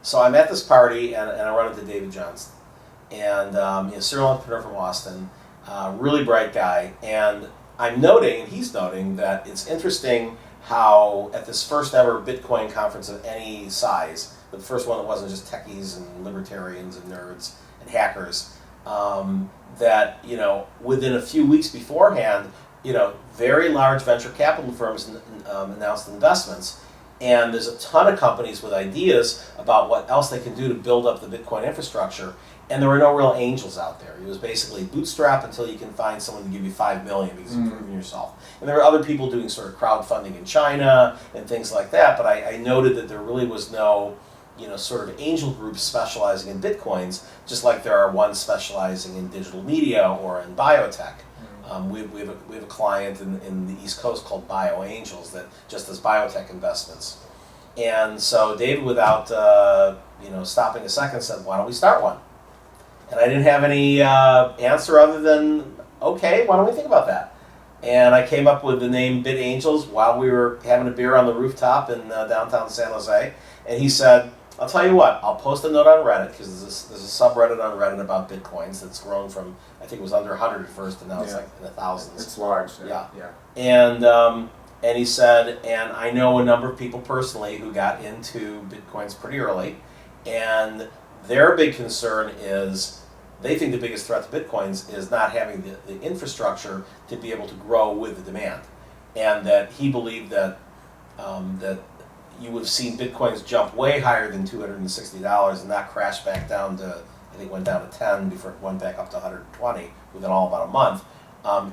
So I'm at this party, and I run into David Johnston, and serial entrepreneur from Austin, really bright guy, and I'm noting, and he's noting, that it's interesting how at this first ever Bitcoin conference of any size, the first one that wasn't just techies and libertarians and nerds and hackers, that within a few weeks beforehand, very large venture capital firms announced investments, and there's a ton of companies with ideas about what else they can do to build up the Bitcoin infrastructure, and there were no real angels out there. It was basically bootstrap until you can find someone to give you $5 million because you've proven yourself. And there were other people doing sort of crowdfunding in China and things like that, but I noted that there really was no sort of angel groups specializing in Bitcoins, just like there are ones specializing in digital media or in biotech. We have a client in the East Coast called BitAngels that just does biotech investments. And so David, without stopping a second, said, "Why don't we start one?" And I didn't have any answer other than, "Okay, why don't we think about that?" And I came up with the name BitAngels while we were having a beer on the rooftop in downtown San Jose. And he said, "I'll tell you what, I'll post a note on Reddit," because there's a subreddit on Reddit about Bitcoins that's grown from, I think it was under 100 at first, and now it's like in the thousands. It's large. Yeah. And he said, and I know a number of people personally who got into Bitcoins pretty early, and their big concern is they think the biggest threat to Bitcoins is not having the infrastructure to be able to grow with the demand. And that he believed that that you would have seen Bitcoins jump way higher than $260 and not crash back down to, I think it went down to 10 before it went back up to 120 within all about a month,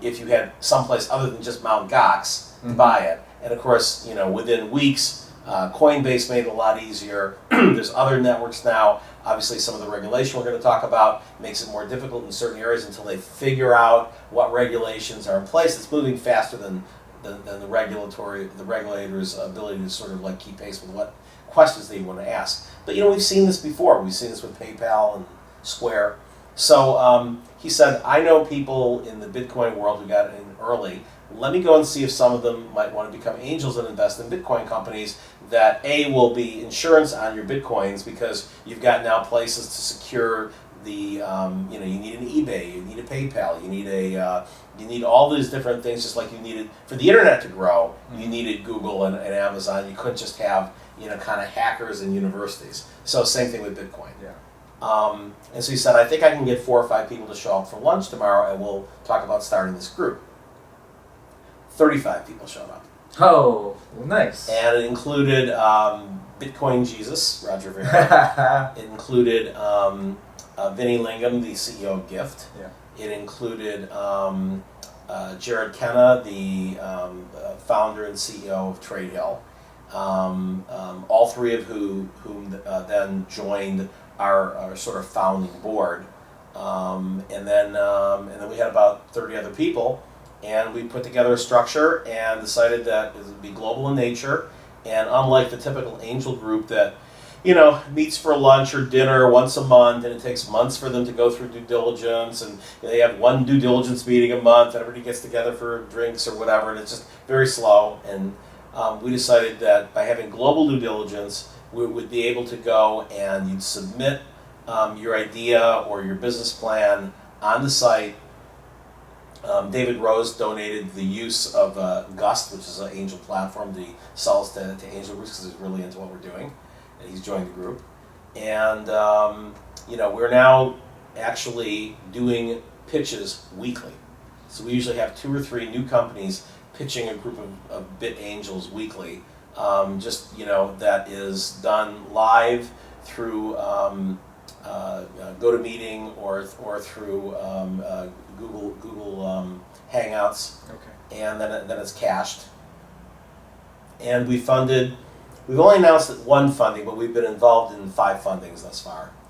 if you had someplace other than just Mt. Gox to buy it. And of course, within weeks, Coinbase made it a lot easier. There's other networks now. Obviously, some of the regulation we're going to talk about makes it more difficult in certain areas until they figure out what regulations are in place. It's moving faster than the regulators' ability to sort of like keep pace with what questions they want to ask. But we've seen this before. We've seen this with PayPal and Square. So he said, "I know people in the Bitcoin world who got in early. Let me go and see if some of them might want to become angels and invest in Bitcoin companies that will be insurance on your Bitcoins, because you've got now places to secure the you need an eBay, you need a PayPal, you need all these different things, just like you needed for the internet to grow. You needed Google and Amazon. You couldn't just have kind of hackers and universities. So same thing with Bitcoin." Yeah. And so he said, "I think I can get 4 or 5 people to show up for lunch tomorrow, and we'll talk about starting this group." 35 people showed up. Oh, well, nice. And it included Bitcoin Jesus, Roger Ver. It included Vinny Lingham, the CEO of Gift. Yeah. It included Jared Kenna, the founder and CEO of TradeHill. All three of whom then joined our sort of founding board. And then we had about 30 other people. And we put together a structure and decided that it would be global in nature. And unlike the typical angel group that, meets for lunch or dinner once a month, and it takes months for them to go through due diligence, and they have one due diligence meeting a month, and everybody gets together for drinks or whatever, and it's just very slow. And we decided that by having global due diligence, we would be able to go and you'd submit your idea or your business plan on the site. David Rose donated the use of Gust, which is an angel platform, to sell us to angel groups because he's really into what we're doing, and he's joined the group. And we're now actually doing pitches weekly. So we usually have 2 or 3 new companies pitching a group of BitAngels weekly. That is done live through GoToMeeting or through Google Hangouts. Okay. And then it's cached. And we've only announced 1 funding, but we've been involved in 5 fundings thus far.